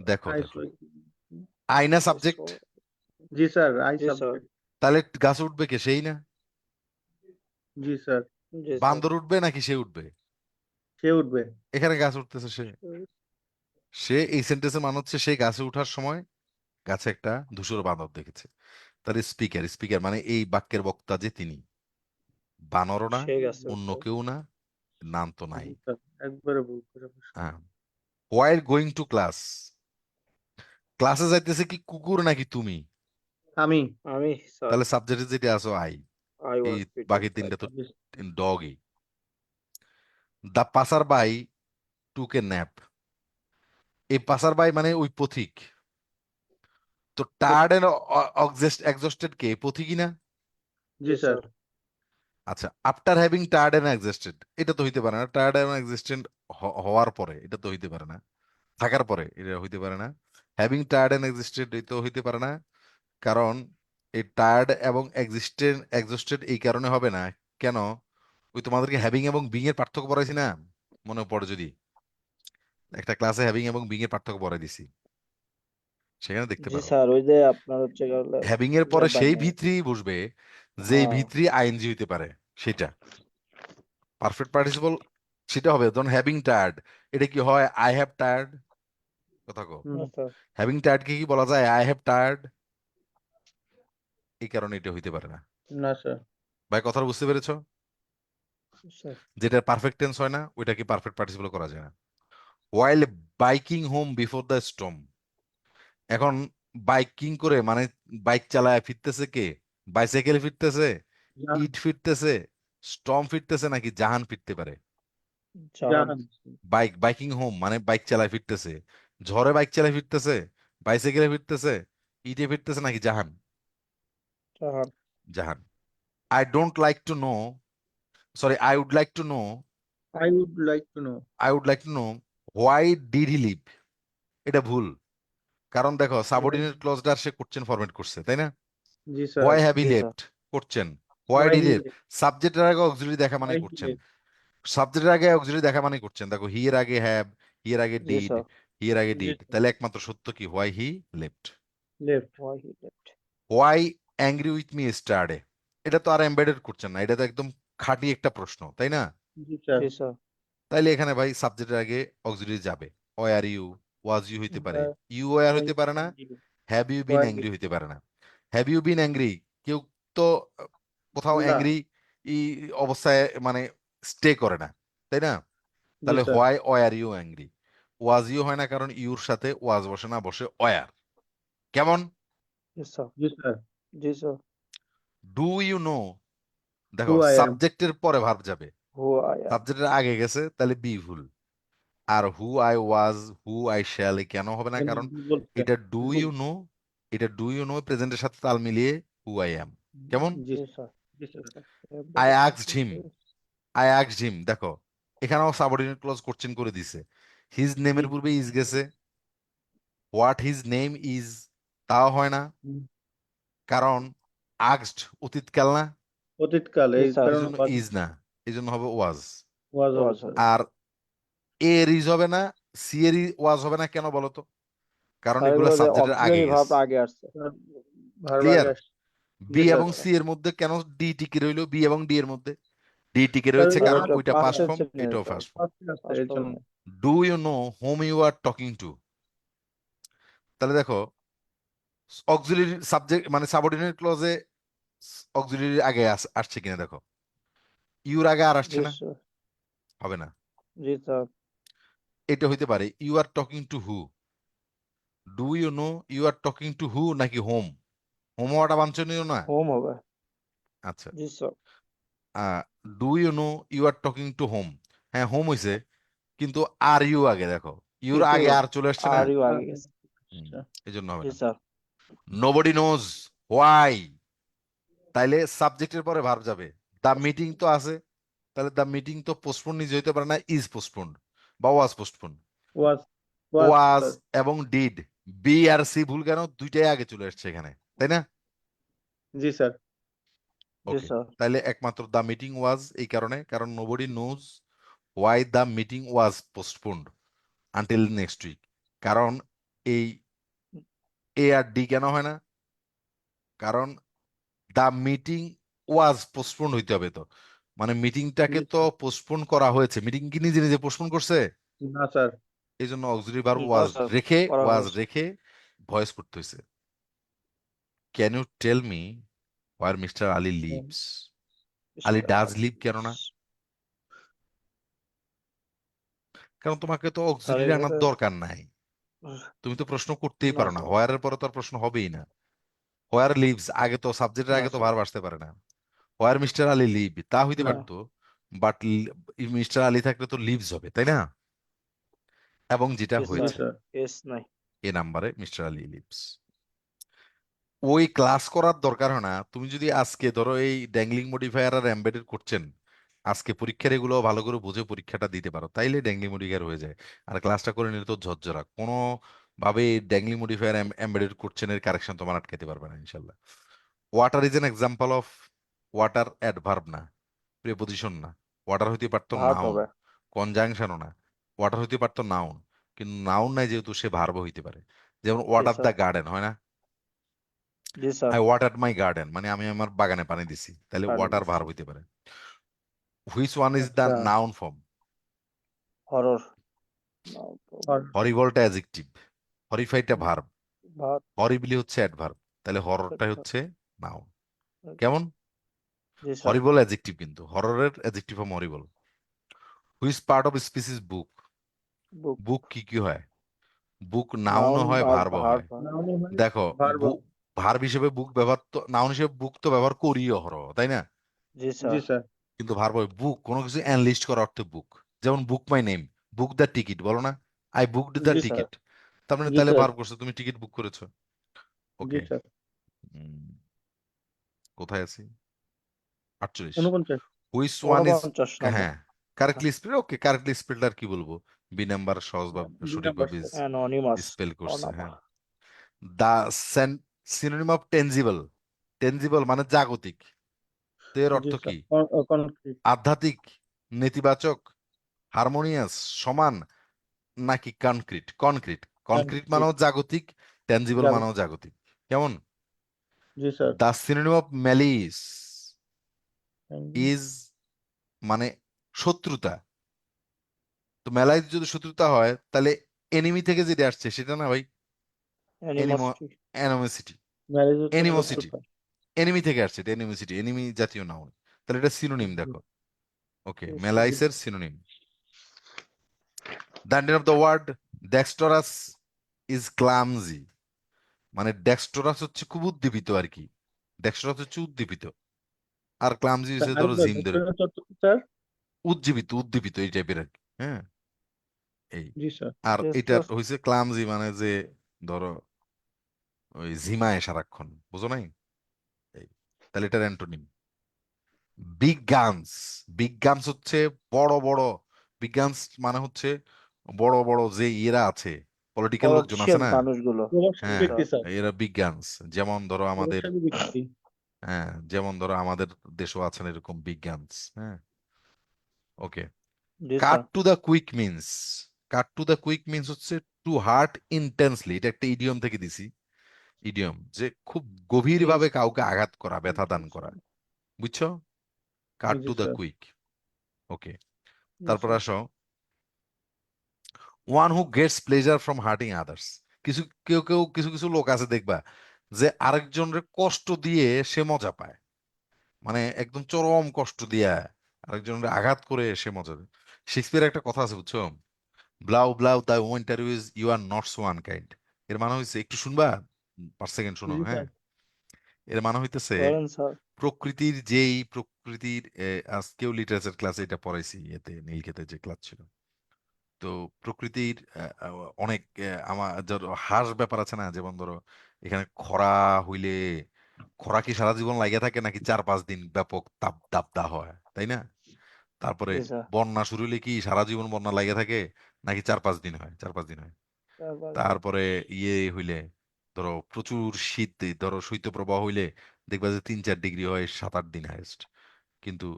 দেখো I দেখো, saw. আইনা সাবজেক্ট, जी सर, I জি স্যার। subject. তাহলে গাছ উঠবে কে, সেই না? जी सर, জি স্যার। বান্দর উঠবে নাকি সে উঠবে? সে উঠবে। এখানে গাছ উঠতেছে সে, সে এই সেন্টেন্সের মানে হচ্ছে সে গাছে ওঠার সময় গাছে একটা ধূসর বাঁদর দেখেছে। তাহলে স্পিকার, স্পিকার মানে এই বাক্যের বক্তা যে তিনি, বানরও না, সে গেছে অন্য উঠতে। কেউ না, নাম তো নাই। জি স্যার, একবারে ভুল করে বসে। হ্যাঁ, হোয়াইল গোয়িং টু ক্লাস, ক্লাসে যাইতেছে কি কুকুর নাকি তুমি? আমি। আমি স্যার। তাহলে সাবজেক্টে যেটা আছো আই, আই এই ওয়াজ ফিটিং বাকি তিনটা লাইক। তো ডগই। The passer by took a nap, এই পাসার বাই মানে ওই পথিক, তো টায়ার্ড এন্ড এক্সস্টেড কে, পথিকই না? জি স্যার, আচ্ছা, after having tired and exhausted, এটা তো হইতে পারে না, টায়ার্ড এন্ড এক্সস্টেড হওয়ার পরে, এটা তো হইতে পারে না, থাকার পরে এটা হইতে পারে না। হ্যাভিং টায়ার্ড এন্ড এক্সিস্টেড এটা হইতে পারে না, কারণ এই টায়ার্ড এবং এক্সস্টেড এই কারণে হবে না। কেন? ওই তোমাদেরকে হ্যাভিং এবং বিং এর পার্থক্য পড়াইছি না, মনে পড়ে যদি, একটা ক্লাসে হ্যাভিং এবং বিং এর পার্থক্য পড়াই দিছি, সেখানে দেখতে জি পারো। স্যার, ওই যে আপনার হচ্ছে গেলে হ্যাভিং এর পরে সেই বানিয়ে। ভিত্রি বসবে, যেই হ্যাঁ। ভিত্রি আইএনজি হইতে পারে, সেটা পারফেক্ট পার্টিসিপল সেটা হবে। ধরুন হ্যাভিং টায়ার্ড, এটা কি হয় আই হ্যাভ টায়ার্ড, কথা কো, হুম, না স্যার। হ্যাভিং টায়ার্ড কি বলা যায় আই হ্যাভ টায়ার্ড? এই কারণে এটা হইতে পারে না। না স্যার, ভাই কথা বুঝতে পেরেছো? স্যার। যেটা পারফেক্ট টেন্স হয় না ওইটাকে পারফেক্ট পার্টিসিপল করা যায় না। While biking home before the storm, এখন বাইকিং করে মানে বাইক চালায় ফিরতেছে কে, বাইসাইকেলে ফিরতেছে, জাহান, ইট ফিরতেছে, স্টর্ম ফিরতেছে নাকি জাহান ফিরতে পারে? জাহান। জাহান, বাইকিং হোম মানে বাইক চালায় ফিরতেছে, ঝড়ে বাইক চালায় ফিরতেছে, বাইসাইকেলে ফিরতেছে, ইটে ফিরতেছে নাকি Jahan? Jahan. Jahan. I don't like to know, sorry I would like to know, I would like to know. I would like to know why did he leave, এটা ভুল। কারণ দেখো সাবঅর্ডিনেট ক্লজটা সে কোশ্চেন ফরম্যাট করছে, তাই না? জি স্যার, হোয়াই হ্যাভ হি জি sir. Left question, why why did he he, left, সাবজেক্টের আগে অক্সিলারি দেখা মানে why he করছেন, left. সাবজেক্টের আগে অক্সিলারি দেখা মানে করছেন। দেখো হি এর আগে হ্যাভ, হি এর আগে জি ডিড, স্যার। হি এর আগে জি ডিড, স্যার, তাহলে একমাত্র সত্য কি why he left. left. Why he left? Why angry with me স্টারডে, এটা তো আর এমবেডেড করছেন না, এটা তো একদম খাঁটি একটা প্রশ্ন, তাই না? জি স্যার, জি স্যার। তাইলে এখানে ভাই সাবজেক্টের আগে অক্সিলারি যাবে। ওয়ার ইউ, ওয়াজ ইউ হইতে পারে, why ইউ ওয়ার why হইতে পারে না, he left, have you been why he angry হইতে পারে না। হ্যাভ ইউ বিন অ্যাংরি, কেউ তো কোথাও না, অ্যাংরি ই অবস্থায় মানে স্টে করে না, তাই না? জি তাহলে sir, why were you angry, was you হয় না, কারণ ইউর সাথে ওয়াজ বসে না, বসে ওয়ার। কেমন? জি স্যার। জি স্যার, জি স্যার। ডু ইউ নো, দেখো who I am, সাবজেক্টের পরে ভার্ব যাবে, হু আই অ্যাম। সাবজেক্টের আগে গেছে তাহলে বি ভুল। আর who I was, who I shall কেন হবে না, কেন কারণ ভুল বলছে, এটা ডু ভুল, ইউ নো, এটা ডু ইউ নো প্রেজেন্টের সাথে তাল মিলিয়ে হু আই অ্যাম। কেমন? জি জি স্যার, স্যার। জি sir, I asked him, I asked him, দেখো এখানেও সাবঅর্ডিনেট ক্লজ কোশ্চেন করে দিছে, হিজ জি, নেমের পূর্বে ইজ গেছে, হোয়াট হিজ নেম ইজ তাও হয় না, হুম, কারণ আস্কড অতীতকাল না, অতীতকাল, জি এই স্যার। এই কারণ জন্য ইজ না, এই জন্য হবে ওয়াজ। ওয়াজ হবে ওয়াজ স্যার, হবে। আর এ এর ইজ হবে না, সি এর ওয়াজ হবে না, কেন বলো তো? কারণ স্যার এগুলো এগুলো সাবজেক্টের আগে অক্সিলারি ভার্ব গেছে। আগে আসছে। Verb clear? আগে আসছে, জি বি স্যার, এবং সি এর মধ্যে কেন ডি টিকে রইলো, বি এবং ডি এর মধ্যে ডি টিকে স্যার রয়েছে, ওটা কারণ ওটা ওইটা পাস্ট পাস্ট ফর্ম, টেন্সে নিয়ে এটাও যেতে হবে। First form. ফার্স্টে আসছে পাস্ট এর জন্য, ফর্মে। Do you know whom you are talking to, তাহলে দেখো অক্সিলারি সাবজেক্ট মানে সাবঅর্ডিনেট ক্লজে অক্সিলারি আগে আসছে কিনা দেখো, ইউর আগে আর আসছে জি না, স্যার। হবে না। জি স্যার। এটা হইতে পারে you are talking to who, do you know you are talking to who নাকি হোম, হোম হওয়াটা বাঞ্ছনীয় না। হোম হবে। আচ্ছা, জি sir. Do you know you are talking to whom, হ্যাঁ হোম হইছে, কিন্তু আর ইউ আগে দেখো, ইউর কিন্তু আগে আর চলে আসছে না, আর ইউ আগে গেছে। এই জন্য হবে জি না। স্যার। নোবডি নোজ হোয়াই, তাইলে সাবজেক্টের পরে ভার্ব যাবে। দা মিটিং তো আছে, তাহলে দা মিটিং তো পোস্টপোন নিজে হইতে পারে না, ইজ পোস্টপোন বা was postpone. Was, was was sir, এবং ডিড, বি আর সি ভুল কেন, দুইটাই আগে চলে আসছে এখানে, তাই না? জি স্যার। জি ওকে, স্যার। তাহলে একমাত্র দ্য মিটিং ওয়াজ এই কারণে, কারণ nobody knows why the meeting was postponed until next week. কারণ এই এ আর ডি কেন হয় না? কারণ দ্য মিটিং ওয়াজ পোস্টপোন্ড হইতে হবে তো, মানে মিটিংটাকে জি তো স্যার। পোস্টপোন করা হয়েছে, মিটিং কি নিজে নিজে পোস্টপোন করছে? না স্যার। এই জন্য অক্সিলারি ভার্ব না ওয়াজ স্যার, রেখে করা হয়েছে। ভয়েস করতে হয়েছে। Can you tell me where Mr Ali lives? Ali does live কেন না? কারণ তোমাকে তো স্যার অক্সিলারি আনার এখানে দরকার নাই, তুমি তো প্রশ্ন করতেই না পারো না, স্যার, হোয়ারের পরে তো আর প্রশ্ন হবেই না। হোয়ার লিভস আগে তো, সাবজেক্টের না আগে তো স্যার, ভার্ব আসতে পারে না। হোয়ার মিস্টার আলী লিভ তা হইতে না। পারতো, বাট মিস্টার আলী থাকলে তো লিভস হবে, তাই না? এবং যেটা জি জি স্যার, হয়েছে স্যার। এস নাই। এ নাম্বারে মিস্টার আলী লিভস। ওই ক্লাস করার দরকার হয় না। তুমি যদি আজকে ধরো এই ড্যাংলিং মডিফায়ার আর এমবেডেড করছেন, আজকে পরীক্ষার এগুলো ভালো করে বুঝে পরীক্ষাটা দিতে পারো, তাইলে ড্যাংলিং মডিফায়ার হয়ে যায়। আর ক্লাসটা করে নিলে তো ঝরঝরা, কোনো ভাবে ড্যাংলিং মডিফায়ার এমবেডেড করছেন এর কারেকশন তোমার আটকাতে পারবে না ইনশাল্লাহ। Water is an example of, water adverb না, প্রিপোজিশন না। ওয়াটার হইতে পারতো ভার্ব নাউন, হবে। কনজাংশনও না। ওয়াটার হইতে পারতো নাউন, কিন্তু নাউন নাই যেহেতু সে ভার্বও হইতে পারে। যেমন জি ওয়াটার স্যার, দ্য গার্ডেন হয় না? জি sir, I water my garden, মানে আমি আমার বাগানে পানি দিছি, তাহলে পানি ওয়াটার দিছি। ভার্ব হইতে পারে। হুইচ ওয়ান ইজ দ্য আচ্ছা। Noun form? হরর, আর হরিবলটা অ্যাডজেক্টিভ, হরিফাইটা ভার্ব, ভাত, হরিবলি হচ্ছে অ্যাডভার্ব, তাহলে হররটাই হচ্ছে নাউন। কেমন? জি স্যার, হরিবল অ্যাডজেক্টিভ, কিন্তু হররের adjective form horrible. Which part of speech book? Book, book কি কি হয়? বুক নাউনও নাউন হয় আর ভার্বও হয়। ভার্ব। নাউনও হয়, দেখো, ভার্ব। ভার্ব হিসেবে বুক ব্যবহার তো, নাউন হিসেবে বুক তো ব্যবহার করিও হর, তাই না? জি জি স্যার, স্যার। কিন্তু ভার্ব বুক কোনো কিছু অ্যানলিস্ট করা অর্থে বুক। যেমন book my name, book the ticket বলো না, আই বুকড দ্য জি স্যার। টিকিট, তার মানে জি তাহলে স্যার। ভার্ব করছো, তুমি টিকিট বুক করেছো। জি ওকে, স্যার। কোথায় আছি? 48। 49। হুইচ ওয়ান ইজ, 49 নম্বর। হ্যাঁ, কারেক্টলি স্পেল। ওকে, কারেক্টলি স্পেলড আর কি বলবো, বি নাম্বার সহজ বা দুই নাম্বার সঠিকভাবে স্যার। অ্যানোনিমাস, স্পেল করছে, অনামা, হ্যাঁ। দা সিনোনিম অফ টেনজিবল, টেনজিবল মানে জাগতিক, তো এর জি অর্থ স্যার। কি? কনক্রিট। আধ্যাত্মিক, নেতিবাচক, হারমোনিয়াস, সমান, নাকি কনক্রিট? Concrete, concrete concrete. মানেও জাগতিক, ট্যানজিবল মানেও জাগতিক। জাগতিক। কেমন? জি sir. The synonym of malice is, মানে শত্রুতা। তো মেলায় যদি শত্রুতা হয়, তাহলে এনিমি থেকে যেটা আসছে সেটা না ভাই, এনিমো, অ্যানিমোসিটি, অ্যানোমিসিটি, ম্যারেজ হচ্ছে এনিমোসিটি, শত্রুতা। এনিমি থেকে আসছে, এটা এনিমিসিটি, এনিমি জাতীয় নাউন, তাহলে এটা সিনোনিম জি দেখো। ওকে, জি মেলাইসের synonym. The end of the word dexterous is clumsy, মানে ডেক্সটরাস হচ্ছে খুব উদ্দীপিত আর কি, ডেক্সটরাস হচ্ছে উদ্দীপিত, আর ক্লামজি স্যার, হচ্ছে ধরো আরেকবার জিম ধরে, ডক্টরেট চর্চা স্যার। উজ্জীবিত উদ্দীপিত এই টাইপের আর কি, হ্যাঁ, এই। জি স্যার। আর এটা ডেক্সট্রাস, হয়েছে ক্লামজি, মানে যে ধরো ওই ঝিমায় সারাক্ষণ, বুঝো নাই? এই, তাহলে এটার antonym big guns. Big guns হচ্ছে বড় বড়, বিগ গানস মানে হচ্ছে বড় বড় যে ইয়েরা আছে, পলিটিক্যাল লোকজন আছে প্রভাবশীল না, মানুষগুলো। প্রভাবশালী জি হ্যাঁ, ব্যক্তি স্যার, স্যার। এরা বিগ গানস। যেমন ধরো আমাদের, প্রভাবশালী ব্যক্তি। হ্যাঁ, যেমন ধরো আমাদের দেশও আছেন এরকম বিগ গানস, হ্যাঁ। ওকে, জি cut sir, to the quick means, cut to the quick means হচ্ছে টু হার্ট ইন্টেন্সলি, এটা একটা ইডিয়ম থেকে দিছি। ইডিয়ম যে খুব গভীর জি ভাবে স্যার, কাউকে আঘাত করা, ব্যথা দান করা, বুঝছো? কাট জি টু দ্য স্যার। কুইক। ওকে, জি তারপর স্যার, আসো, one who Gates pleasure from hurting others. কিছু কেউ কেউ কিছু কিছু লোক আছে দেখবা, যে আরেকজনের কষ্ট দিয়ে সে মজা পায়, মানে একদম চরম কষ্ট দিয়া আরেকজনের আঘাত করে সে মজা পায়। শেক্সপিয়ার একটা কথা আছে বুঝছো, ব্লাউ ব্লাউ দ্য উইন্টার উইজ you are not so unkind. এর মানে হয়েছে, একটু শুনবা, 5 সেকেন্ড শোনো, জি হ্যাঁ। স্যার। এর মানে হইতেছে, বলেন স্যার। প্রকৃতির যেই প্রকৃতির আজকেও লিটারেচার ক্লাসে এটা পড়াইছি, এতে নীলক্ষেতে যে ক্লাস ছিল, তো প্রকৃতির অনেক আমার ধরো হার্শ ব্যাপার আছে না, যেমন ধরো এখানে খরা হইলে, খরা কি সারা জীবন লাগিয়ে থাকে নাকি 4-5 দিন ব্যাপক তাপ দাবদাহ হয়, তাই না? তারপরে জি স্যার, বন্যা শুরু হলে কি সারা জীবন বন্যা লাগিয়ে থাকে নাকি 4-5 দিন হয়, 4-5 দিন হয়। তারপরে তারপরে ইয়ে হইলে ধরো প্রচুর শীত, ধরো শৈত্যপ্রবাহ হইলে দেখবা যে 3-4 ডিগ্রি হয় 7-8 দিন হাইয়েস্ট, কিন্তু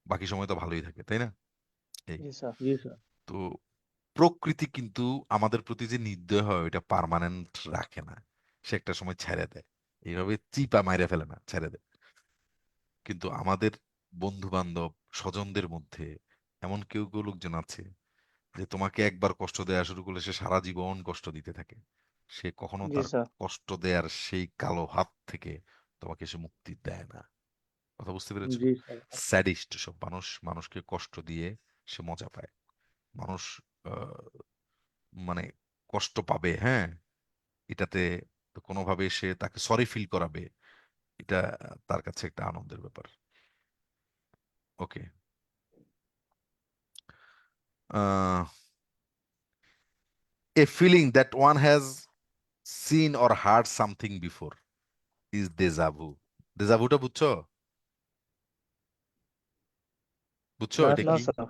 বাকি সময় তো ভালোই থাকে, তাই না? এই জি স্যার। জি স্যার। তো প্রকৃতি কিন্তু আমাদের প্রতি যে নির্দয় হয় ওইটা পার্মানেন্ট রাখে না, সে একটা সময় ছেড়ে দেয়, এইভাবে চিপা মাইরে ফেলে না, ছেড়ে দেয়। কিন্তু আমাদের বন্ধু বান্ধব স্বজনদের মধ্যে এমন কেউ কেউ লোকজন আছে যে তোমাকে একবার কষ্ট দেওয়া শুরু করলে সে সারা জীবন কষ্ট দিতে থাকে, সে কখনো জি তার স্যার। কষ্ট দেওয়ার সেই কালো হাত থেকে তোমাকে সে মুক্তি দেয় না। কথা বুঝতে পেরেছো? জি স্যার। স্যাডিস্ট সব মানুষ, মানুষকে কষ্ট দিয়ে সে মজা পায়। মানুষ আহ, মানে কষ্ট পাবে, হ্যাঁ, এটাতে তো কোনোভাবে সে তাকে সরি ফিল করাবে, এটা তার কাছে একটা আনন্দের ব্যাপার। ওকে। A feeling that one has seen or heard something before is deja vu. deja vuটা বুঝছো? বুঝছো না এটা না কি? স্যার।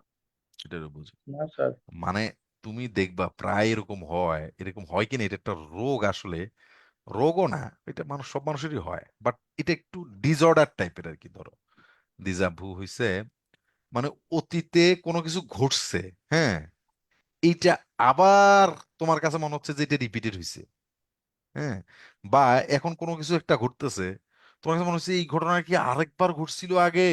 এটা বুঝো। না স্যার। মানে তুমি দেখবা প্রায় এরকম হয়, এরকম হয় কিনা, এটা একটা রোগ আসলে, রোগও না, এটা মানুষ, সব মানুষেরই হয়, বাট এটা একটু ডিসঅর্ডার টাইপের আর কি। ধরো ডিজা ভু হইছে মানে অতীতে কোনো কিছু ঘটছে, হ্যাঁ, এইটা আবার তোমার কাছে মনে হচ্ছে যে এটা রিপিটেড হয়েছে, হ্যাঁ, বা এখন কোনো কিছু একটা ঘটতেছে, তোমার কাছে মনে হচ্ছে এই ঘটনা কি আরেকবার ঘটছিল আগে,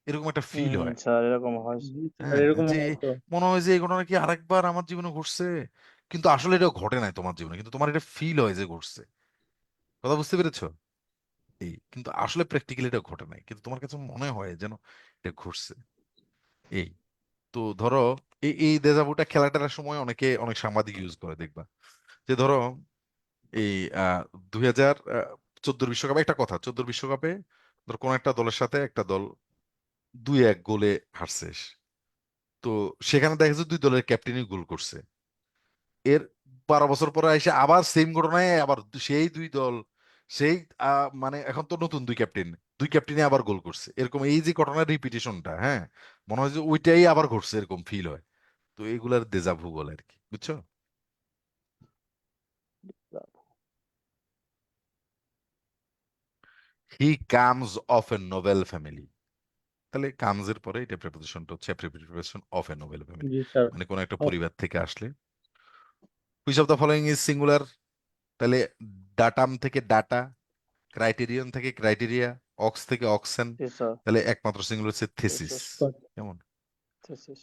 এরকম একটা ফিল হয়। স্যার এরকম হয় জি স্যার, হ্যাঁ, এরকম যে হয় তো। মনে হয় যে এই ঘটনা কি আরেকবার আমার জীবনে ঘটছে, কিন্তু আসলে এটা ঘটে নাই তোমার জীবনে, কিন্তু তোমার এটা ফিল হয় যে ঘটছে। কথা বুঝতে পেরেছো? এই কিন্তু আসলে প্র্যাকটিক্যালি এটা ঘটে নাই, কিন্তু তোমার কাছে মনে হয় যেন এটা ঘটছে। এই তো ধরো এই এই দেজাভুটা খেলাটার সময় অনেকে, অনেক সাংবাদিক ইউজ করে দেখবা, যে ধরো এই 2014 বিশ্বকাপে একটা কথা, 14 বিশ্বকাপে ধর কোন একটা দলের সাথে একটা দল 2-1 গোলে হারছে, তো সেখানে দেখা যাচ্ছে দুই দলের ক্যাপ্টেনই গোল করছে। এর 12 বছর পরে এসে আবার সেম ঘটনায় আবার সেই দুই দল, সেই মানে এখন তো নতুন দুই ক্যাপ্টেন, দুই ক্যাপ্টেনই আবার গোল করছে, এরকম এই যে ঘটনার রিপিটেশনটা, হ্যাঁ, মনে হয় যে ওইটাই আবার ঘটছে, এরকম ফিল হয়। তো এগুলার দেজাভু বলে আর কি, বুঝছো? He comes of a noble family. তাহলে কামস এর পরে এটা প্রিপোজিশনটা হচ্ছে preposition of a noble family, জি স্যার। মানে কোন একটা ও, পরিবার থেকে আসলে। Which of the following is singular? তাহলে ডাটাম থেকে ডাটা, ক্রাইটেরিয়ন থেকে ক্রাইটেরিয়া, অক্স থেকে অক্সেন, জি স্যার। তাহলে একমাত্র সিঙ্গুলার হচ্ছে থেসিস। থিসিস। কেমন? Thesis.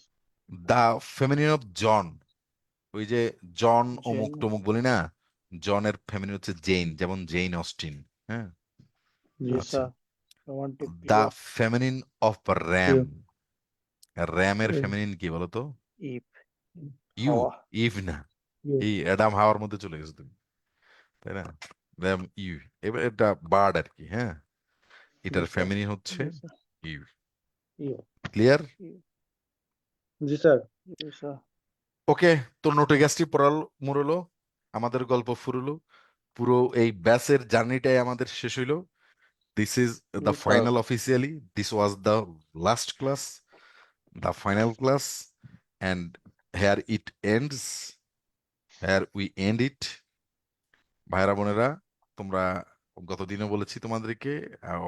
The feminine of John, ওই যে জন জেন। অমুক টমুক বলি না, জনের ফেমিনিন হচ্ছে জেইন, যেমন জেইন অস্টিন, হ্যাঁ। জি জি আচ্ছা, sir. Romantic the period. Feminine of ram, ewe, র্যামের ইউ, ফেমিনিন কি বলতো? ইভ। ইউ। হাওয়া। ইভ না, ইউ। এই অ্যাডাম হাওয়ার মধ্যে চলে গেছো তুমি, তাই না? র্যাম ইউ, এবার এটা বার্ড আর কি, হ্যাঁ, জি এটার স্যার। ফেমিনিন হচ্ছে জি sir. Ewe. Ewe. Clear? Eve. জি স্যার। জি স্যার। ওকে, তো নোটে গ্যাসটি পড়াল, মুড়লো, আমাদের গল্প ফুরলো, পুরো এই ব্যাসের জার্নিটাই আমাদের শেষ হইলো। দিস ইজ জি the sir. Final officially, this was the last class, the final class, and here it ends, here we end it. ভাইরা বোনেরা, তোমরা, গতদিনও বলেছি তোমাদেরকে,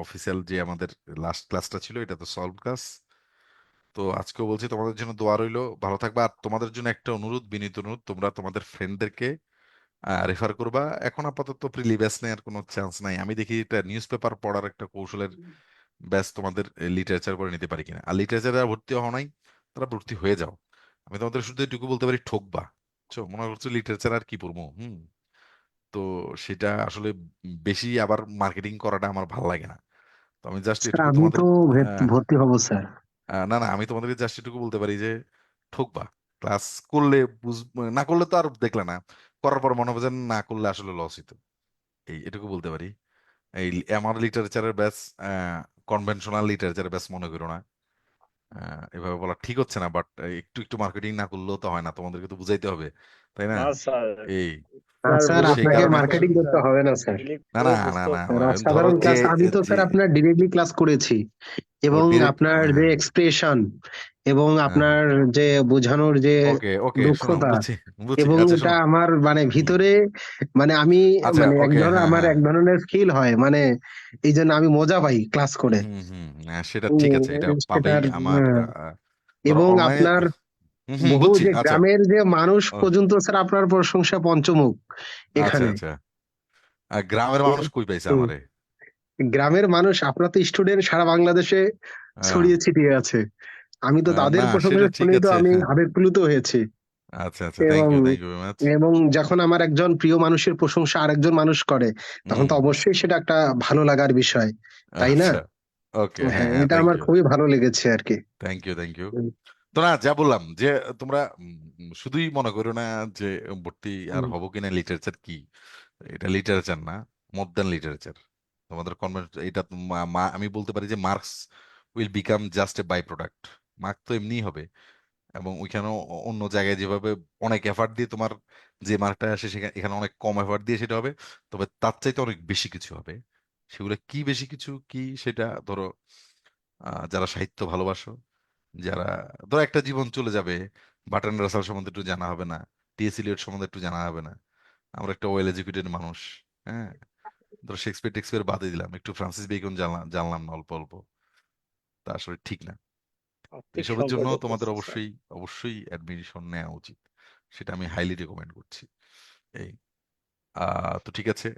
অফিসিয়াল যে আমাদের লাস্ট ক্লাসটা ছিল এটা তো সলভ ক্লাস, তো আজকেও বলছি তোমাদের জন্য দোয়া রইলো, ভালো থাকবা। আর তোমাদের জন্য একটা অনুরোধ, বিনীত অনুরোধ, তোমরা তোমাদের ফ্রেন্ডদেরকে রেফার করবা। এখন আপাতত প্রিলি ব্যাচ নেওয়ার কোনো চান্স নাই, আমি দেখি এটা নিউজ পেপার পড়ার একটা কৌশলের ব্যাচ তোমাদের লিটারেচার করে নিতে পারি কিনা। আর লিটারেচারে ভর্তি হওয়া নাই, তারা ভর্তি হয়ে যাও। আমি তোমাদের শুধু এটুকু বলতে পারি, ঠকবা, বুঝছো? মনে করছো লিটারেচার আর কি পড়বো, তো সেটা আসলে বেশি আবার মার্কেটিং করাটা আমার ভালো লাগে না। তো আমি জাস্ট স্যার এটুকু আমি তোমাদের তো ভর্তি হব স্যার। না না, আমি তোমাদেরকে জাস্ট এটুকু বলতে পারি যে ঠকবা, ক্লাস করলে বুঝ, না করলে তো আর দেখলে না, করার পর মনে হবে যে না করলে আসলে লস হইতো, এই এটুকু বলতে পারি। এই আমার লিটারেচারের ব্যাচ কনভেনশনাল লিটারেচারের ব্যাচ মনে করো না। এভাবে বলা ঠিক হচ্ছে না, বাট একটু একটু মার্কেটিং না করলেও তো হয় না, তোমাদেরকে তো বুঝাইতে হবে তাই না? না স্যার, এই স্যার স্যার সেই আপনাকে কারণে মার্কেটিং করতে হবে না স্যার। না না না না স্যার ধরো অসাধারণ যে ক্লাস, আমি তো যে স্যার আপনার ডিরেক্টলি ক্লাস করেছি, এবং ডিরেক্ট আপনার যে এক্সপ্রেশন এবং আপনার যে বোঝানোর যে ওকে ওকে শোনো দক্ষতা, বুঝছি বুঝছি এবং আচ্ছা এটা শোনো আমার মানে হুম, ভিতরে মানে আমি আচ্ছা মানে এক ওকে ধরনের হ্যাঁ আমার হ্যাঁ এক ধরনের ফিল হয়, মানে এই জন্য আমি মজা পাই ক্লাস করে। হ্যাঁ, সেটা ঠিক আছে, এটা পাবেই সেটার আমার ধরো এবং অনলাইনে আপনার বহু বুঝছি যে আচ্ছা গ্রামের যে মানুষ ও, পর্যন্ত স্যার আপনার প্রশংসা পঞ্চমুখ আচ্ছা এখানে। আচ্ছা গ্রামের মানুষ কই পাইছে হুম, আমারে? গ্রামের মানুষ, আপনার তো স্টুডেন্ট সারা বাংলাদেশে হ্যাঁ, ছড়িয়ে ছিটিয়ে আছে, আমি তো তাদের না প্রশংসা সেটা ঠিক শুনেই তো আছে আমি হ্যাঁ আবেগপ্লুত হয়েছি। আচ্ছা আচ্ছা এবং থ্যাংক ইউ ভেরি মাচ এবং যখন আমার একজন প্রিয় মানুষের প্রশংসা আরেকজন মানুষ করে, তখন তো অবশ্যই সেটা একটা ভালো লাগার বিষয়, তাই না? আচ্ছা ওকে হ্যাঁ হ্যাঁ, হ্যাঁ এটা আমার খুবই ভালো লেগেছে আর কি। থ্যাংক ইউ তো না যা বললাম যে তোমরা শুধুই মনে করো না যে ভর্তি আর হুম। হবো কিনা লিটারেচার কি, এটা লিটারেচার না, মোর দ্যান লিটারেচার। তোমাদের এটা আমি বলতে পারি যে marks will become just a by product. Mark তো এমনিই হবে, এবং ওইখানেও অন্য জায়গায় যেভাবে অনেক এফার্ট দিয়ে তোমার যে মার্কটা আসে সেখানে এখানে অনেক কম এফার্ট দিয়ে সেটা হবে, তবে তার চাইতে অনেক বেশি কিছু হবে। সেগুলো কি বেশি কিছু কি সেটা ধরো যারা সাহিত্য ভালোবাসো, যারা ধরো একটা জীবন চলে যাবে, বার্ট্রান্ড রাসেল সম্বন্ধে একটু জানা হবে না, টিএস ইলিয়ট সম্বন্ধে একটু জানা হবে না, আমরা একটা ওয়েল এডুকেটেড মানুষ, হ্যাঁ ধরো শেক্সপিয়ার টেক্সপিয়ার বাদে দিলাম, একটু ফ্রান্সিস বেকন জানলাম জানলাম না অল্প অল্প, তা আসলে ঠিক না। আর্থিক এসবের জন্য সংকটে তোমাদের পড়ছে স্যার। অবশ্যই অবশ্যই অ্যাডমিশন নেওয়া উচিত, সেটা আমি হাইলি রেকমেন্ড করছি। এই তো ঠিক আছে,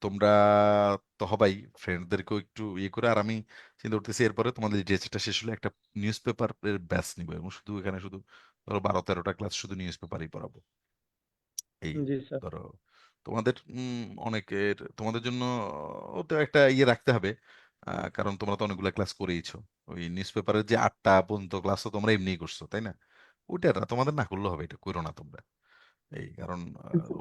তোমরা তো হবাই, ফ্রেন্ডদেরকেও একটু ইয়ে করে, আর আমি চিন্তা করতেছি এরপরে তোমাদের লিটারেচারটা শেষ হলে একটা নিউজ পেপারের ব্যাচ নিবো, এবং শুধু এখানে শুধু ধরো 12-13টা ক্লাস শুধু নিউজ পেপারই পড়াবো। এই জি স্যার। ধরো তোমাদের অনেকের তোমাদের জন্য তো একটা ইয়ে রাখতে হবে, কারণ তোমরা তো অনেকগুলো ক্লাস করেইছো, ওই নিউজ পেপারের যে 8টা পর্যন্ত ক্লাস তো তোমরা এমনিই করছো তাই না? ওইটা তোমাদের না করলে হবে, এটা করো না তোমরা। এই কারণ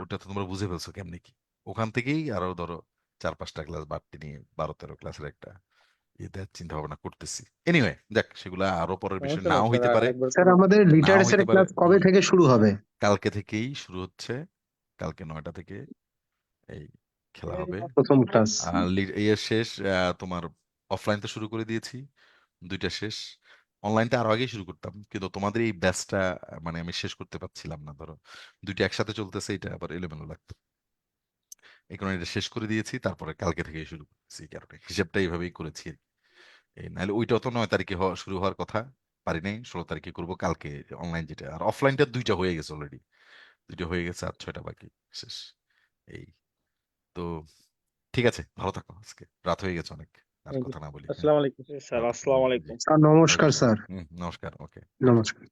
ওটা তো তোমরা বুঝে ফেলছো কেমনে কি, ওখান থেকেই আরো ধরো 4-5টা ক্লাস বাড়তি নিয়ে 12-13 ক্লাসের একটা ইয়ে দেওয়ার চিন্তা ভাবনা করতেছি। এনিওয়ে দেখ, সেগুলা আরো পরের বিষয় সমস্যা নাই নাও স্যার, হইতে পারে, আরেকবার স্যার আমাদের নাও হইতে লিটারেচারের পারে ক্লাস কবে থেকে শুরু হবে? কালকে থেকেই শুরু হচ্ছে, কালকে 9টা থেকে এই খেলা হবে। প্রথম ক্লাস? ইয়ে শেষ, তোমার অফলাইন তো শুরু করে দিয়েছি, 2টা শেষ। অনলাইনটা আরো আগেই শুরু করতাম, কিন্তু তোমাদের এই ব্যাচটা মানে আমি শেষ করতে পারছিলাম না, ধরো 2টা একসাথে চলতেছে, এটা আবার এলোমেলো লাগতো, এই কারণে এটা শেষ করে দিয়েছি, তারপরে কালকে থেকে শুরু করতেছি, এই কারণে হিসেবটা এইভাবেই করেছি আর কি। এই নাহলে ওইটাও তো 9 তারিখে শুরু হওয়ার কথা, পারি নাই, 16 তারিখে করবো কালকে অনলাইন যেটা, আর অফলাইনটা 2টা হয়ে গেছে অলরেডি, 2টা হয়ে গেছে আর 6টা বাকি শেষ। এই তো ঠিক আছে, ভালো থাকো, আজকে রাত হয়ে গেছে অনেক, আর জি। কথা না বলি, হ্যাঁ আসসালামু আলাইকুম। জি স্যার, ওকে আসসালামু জি আলাইকুম। স্যার নমস্কার ওকে স্যার। নমস্কার ওকে। নমস্কার।